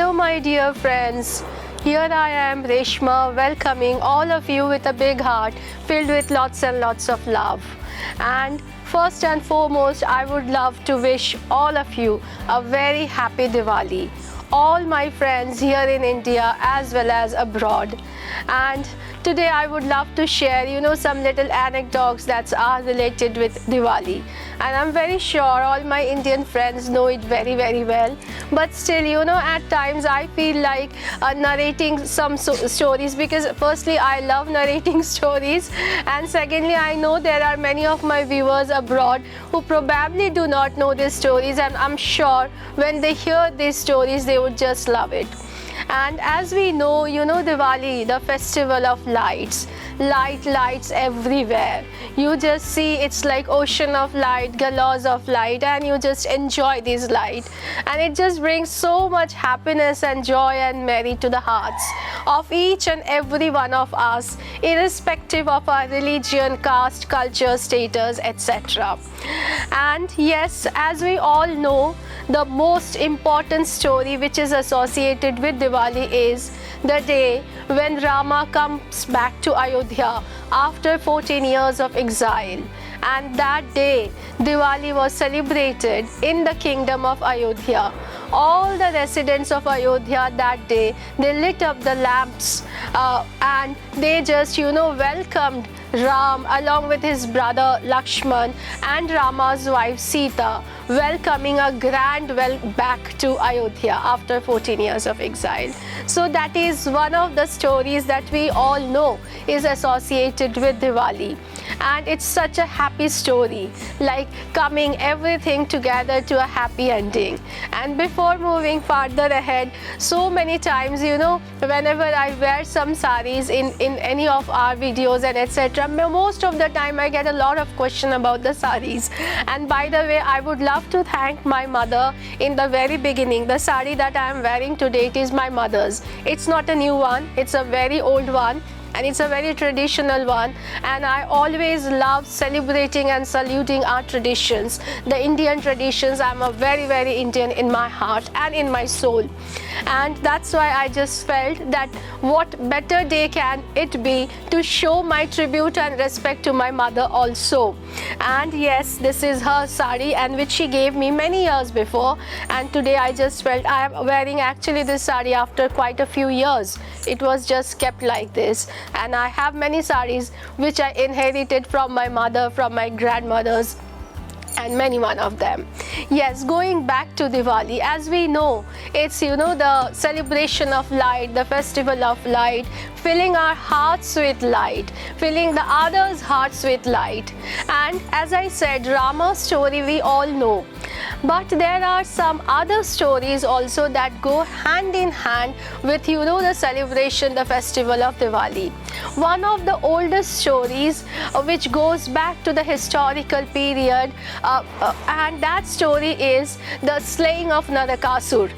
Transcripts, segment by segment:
Hello my dear friends, here I am Reshma welcoming all of you with a big heart filled with lots and lots of love. And first and foremost, I would love to wish all of you a very happy Diwali. All my friends here in India as well as abroad. And today I would love to share, some little anecdotes that are related with Diwali. And I'm very sure all my Indian friends know it very, very well. But still, at times I feel like narrating some stories because firstly, I love narrating stories. And secondly, I know there are many of my viewers abroad who probably do not know these stories. And I'm sure when they hear these stories, they would just love it. And as we know, Diwali, the festival of lights. Lights everywhere. You just see it's like ocean of light, gallows of light, and you just enjoy this light. And it just brings so much happiness and joy and merry to the hearts of each and every one of us, irrespective of our religion, caste, culture, status, etc. And yes, as we all know, the most important story which is associated with Diwali is the day when Rama comes back to Ayodhya after 14 years of exile. And that day, Diwali was celebrated in the kingdom of Ayodhya. All the residents of Ayodhya that day, they lit up the lamps and they just, welcomed Ram along with his brother Lakshman and Rama's wife Sita, welcoming a grand back to Ayodhya after 14 years of exile. So that is one of the stories that we all know is associated with Diwali. And it's such a happy story, like coming everything together to a happy ending. And before moving further ahead, so many times, whenever I wear some saris in any of our videos and etc., most of the time I get a lot of question about the saris. And by the way, I would love to thank my mother in the very beginning. The sari that I am wearing today, it is my mother's. It's not a new one, it's a very old one. And it's a very traditional one, and I always love celebrating and saluting our traditions, the Indian traditions. I'm a very, very Indian in my heart and in my soul, and that's why I just felt that what better day can it be to show my tribute and respect to my mother also. And yes, this is her sari, and which she gave me many years before, and today I just felt I am wearing actually this sari after quite a few years. It was just kept like this. And I have many saris which I inherited from my mother, from my grandmothers, and many one of them. Yes, going back to Diwali, as we know, it's the celebration of light, the festival of light, filling our hearts with light, filling the others' hearts with light. And as I said, Rama's story we all know. But there are some other stories also that go hand in hand with the celebration, the festival of Diwali. One of the oldest stories which goes back to the historical period, and that story is the slaying of Narakasur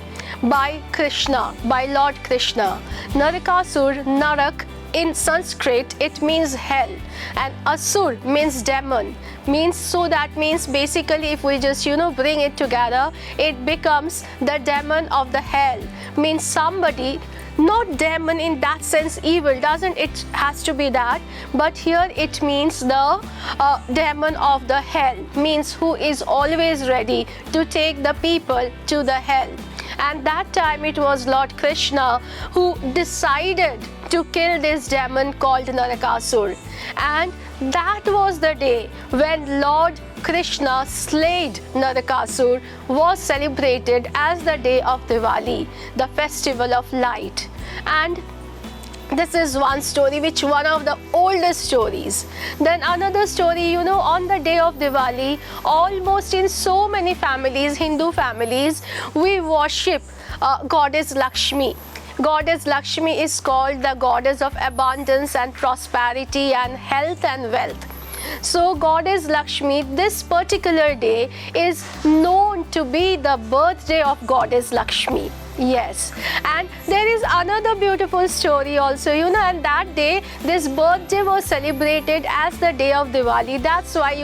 by Krishna, by Lord Krishna. Narakasur, Narak in Sanskrit, it means hell, and Asur means demon. That means basically if we just bring it together, it becomes the demon of the hell. Means somebody, not demon in that sense, evil, doesn't it has to be that, but here it means the demon of the hell, means who is always ready to take the people to the hell. And that time it was Lord Krishna who decided to kill this demon called Narakasur. And that was the day when Lord Krishna slayed Narakasur was celebrated as the day of Diwali, the festival of light. And this is one story, one of the oldest stories. Then another story, on the day of Diwali, almost in so many families, Hindu families, we worship goddess Lakshmi. Goddess Lakshmi is called the goddess of abundance and prosperity and health and wealth. So Goddess Lakshmi, this particular day is known to be the birthday of Goddess Lakshmi. Yes, and there is another beautiful story also, and that day this birthday was celebrated as the day of Diwali. That's why,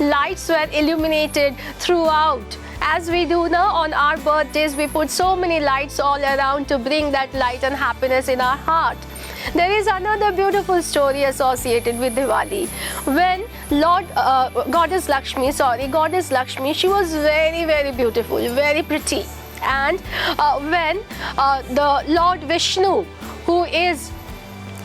lights were illuminated throughout As we do now on our birthdays, we put so many lights all around to bring that light and happiness in our heart. There is another beautiful story associated with Diwali. When Goddess Lakshmi, she was very, very beautiful, very pretty. And when the Lord Vishnu, who is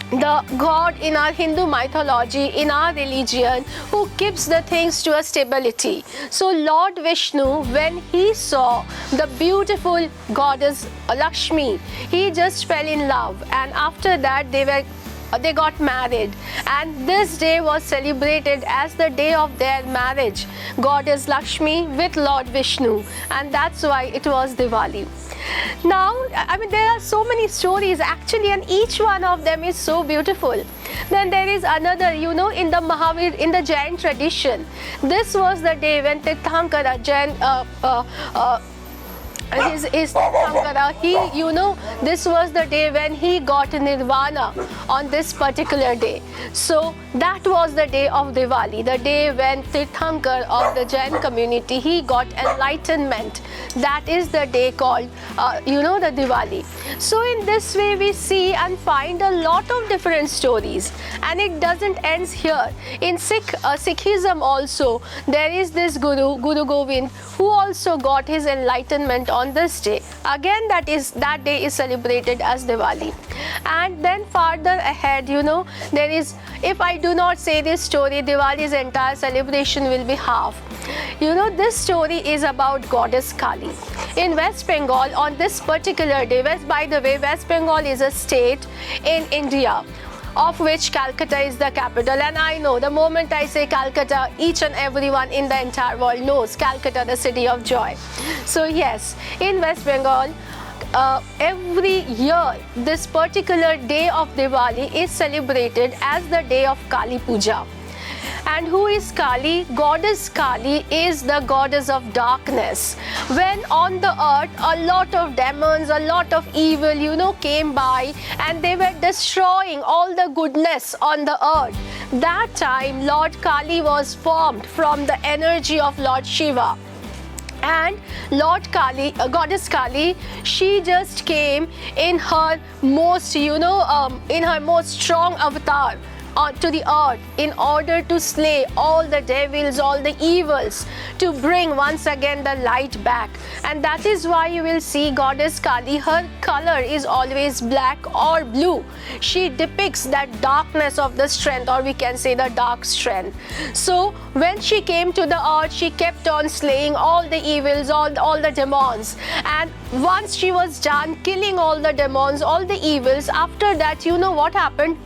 the god in our Hindu mythology, in our religion, who keeps the things to a stability. So Lord Vishnu, when he saw the beautiful goddess Lakshmi, he just fell in love, and after that they got married, and this day was celebrated as the day of their marriage, goddess Lakshmi with Lord Vishnu, and that's why it was Diwali. Now, I mean, there are so many stories actually, and each one of them is so beautiful. Then there is another, in the Jain tradition, this was the day when Tirthankara, this was the day when he got nirvana on this particular day. So that was the day of Diwali, the day when Tirthankar of the Jain community, he got enlightenment. That is the day called, the Diwali. So in this way we see and find a lot of different stories, and it doesn't end here. In Sikhism also, there is this Guru Gobind, who also got his enlightenment on this day. Again, that day is celebrated as Diwali. And then farther ahead, there is, if I do not say this story, Diwali's entire celebration will be half. This story is about goddess Kali. In West Bengal, on this particular day, by the way, West Bengal is a state in India, of which Calcutta is the capital. And I know the moment I say Calcutta, each and everyone in the entire world knows Calcutta, the city of joy. So yes, in West Bengal, every year this particular day of Diwali is celebrated as the day of Kali Puja. And who is Kali? Goddess Kali is the goddess of darkness. When on the earth a lot of demons, a lot of evil, came by, and they were destroying all the goodness on the earth. That time Lord Kali was formed from the energy of Lord Shiva. And Lord Kali, goddess Kali, she just came in her most, in her most strong avatar to the earth in order to slay all the devils, all the evils, to bring once again the light back. And that is why you will see goddess Kali, her color is always black or blue. She depicts that darkness of the strength, or we can say the dark strength. So when she came to the earth, she kept on slaying all the evils, all the demons. And once she was done killing all the demons, all the evils, after that, what happened?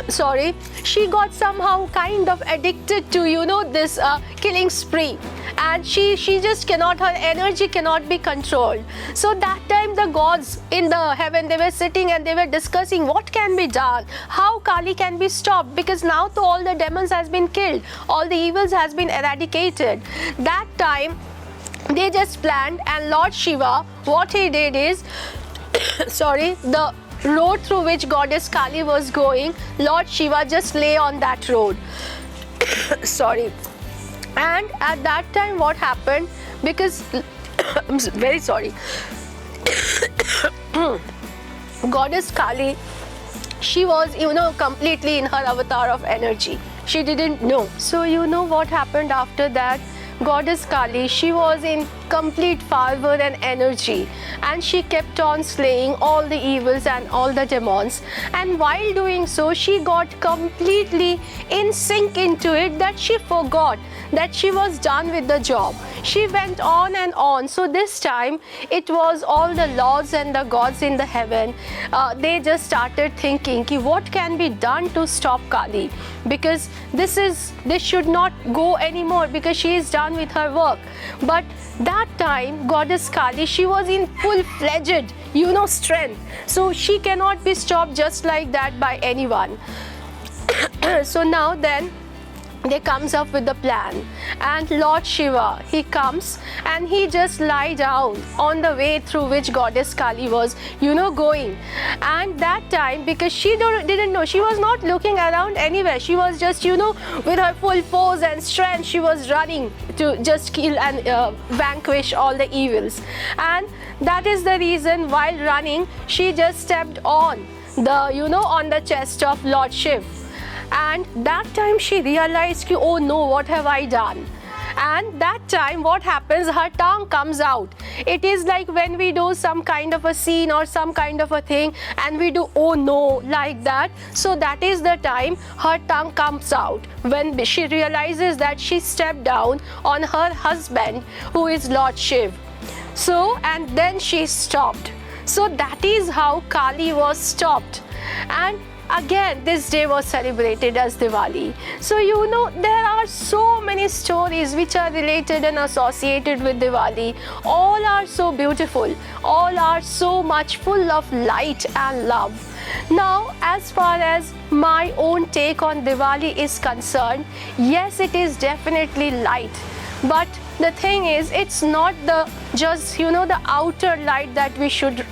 Sorry, she got somehow kind of addicted to this killing spree, and she just cannot, her energy cannot be controlled. So that time the gods in the heaven, they were sitting and they were discussing what can be done, how Kali can be stopped, because now to all the demons has been killed, all the evils has been eradicated. That time they just planned, and Lord Shiva, what he did is the road through which goddess Kali was going, Lord Shiva just lay on that road. And at that time what happened, because I'm very sorry, goddess Kali, she was completely in her avatar of energy. She didn't know. So what happened after that? Goddess Kali, she was in complete fervor and energy, and she kept on slaying all the evils and all the demons. And while doing so, she got completely in sync into it, that she forgot that she was done with the job. She went on and on. So this time it was all the lords and the gods in the heaven, they just started thinking what can be done to stop Kali, because this should not go anymore, because she is done with her work. But that time goddess Kali, she was in full-fledged strength, so she cannot be stopped just like that by anyone. So now then they comes up with the plan, and Lord Shiva, he comes and he just lie down on the way through which goddess Kali was going. And that time, because she didn't know, she was not looking around anywhere, she was just with her full force and strength, she was running to just kill and vanquish all the evils. And that is the reason, while running, she just stepped on the on the chest of Lord Shiv. And that time she realized, oh no, what have I done? And that time what happens, her tongue comes out. It is like when we do some kind of a scene or some kind of a thing and we do oh no, like that. So that is the time her tongue comes out, when she realizes that she stepped down on her husband, who is Lord Shiv. So, and then she stopped. So that is how Kali was stopped. And again, this day was celebrated as Diwali. So there are so many stories which are related and associated with Diwali. All are so beautiful. All are so much full of light and love. Now, as far as my own take on Diwali is concerned, yes, it is definitely light. But the thing is, it's not just the outer light that we should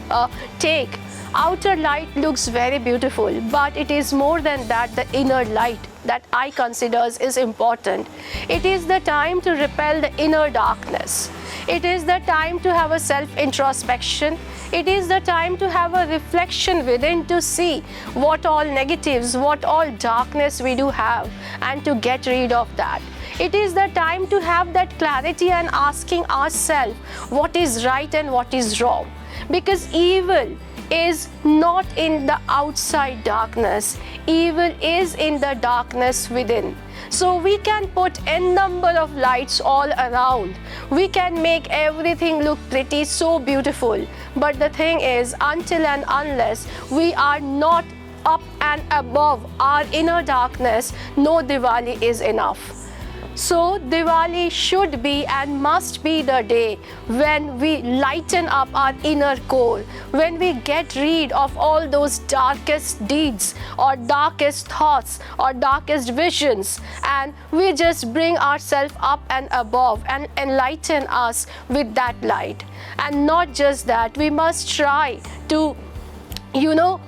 take. Outer light looks very beautiful, but it is more than that, the inner light that I consider is important. It is the time to repel the inner darkness. It is the time to have a self-introspection. It is the time to have a reflection within, to see what all negatives, what all darkness we do have, and to get rid of that. It is the time to have that clarity and asking ourselves what is right and what is wrong. Because evil is not in the outside darkness. Evil is in the darkness within. So we can put n number of lights all around. We can make everything look pretty, so beautiful. But the thing is, until and unless we are not up and above our inner darkness, no Diwali is enough. So Diwali should be and must be the day when we lighten up our inner core, when we get rid of all those darkest deeds or darkest thoughts or darkest visions, and we just bring ourselves up and above and enlighten us with that light. And not just that, we must try to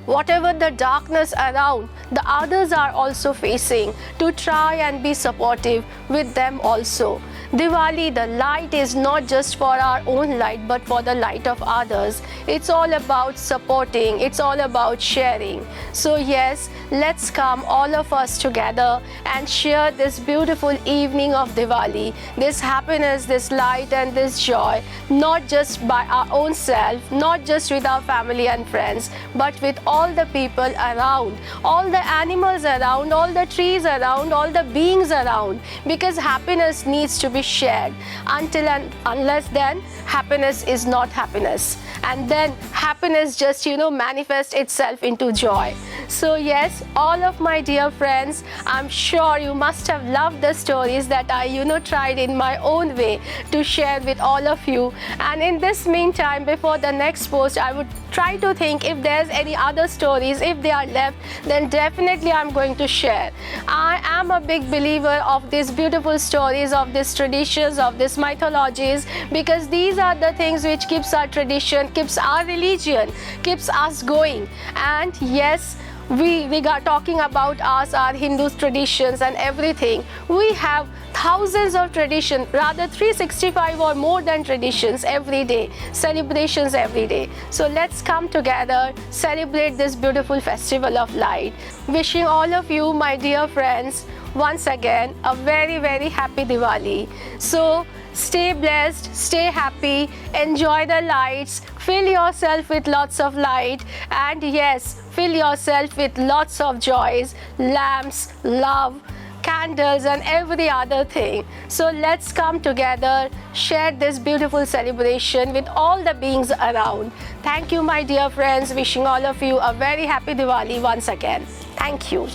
whatever the darkness around, the others are also facing, to try and be supportive with them also. Diwali, the light is not just for our own light, but for the light of others. It's all about supporting, it's all about sharing. So yes, let's come all of us together and share this beautiful evening of Diwali, this happiness, this light and this joy, not just by our own self, not just with our family and friends, but with all the people around, all the animals around, all the trees around, all the beings around, because happiness needs to be shared. Until and unless then, happiness is not happiness, and then happiness just manifests itself into joy. So yes, all of my dear friends, I'm sure you must have loved the stories that I tried in my own way to share with all of you. And in this meantime, before the next post, I would try to think if there's any other stories. If they are left, then definitely I'm going to share. I am a big believer of these beautiful stories, of these traditions, of these mythologies, because these are the things which keeps our tradition, keeps our religion, keeps us going. And yes, we are talking about us, our Hindu traditions and everything. We have thousands of traditions, rather 365 or more than traditions every day, celebrations every day. So let's come together, celebrate this beautiful festival of light. Wishing all of you, my dear friends, once again a very, very happy Diwali. So stay blessed, stay happy, enjoy the lights, fill yourself with lots of light, and yes, fill yourself with lots of joys, lamps, love, candles and every other thing. So let's come together, share this beautiful celebration with all the beings around. Thank you, my dear friends. Wishing all of you a very happy Diwali once again. Thank you.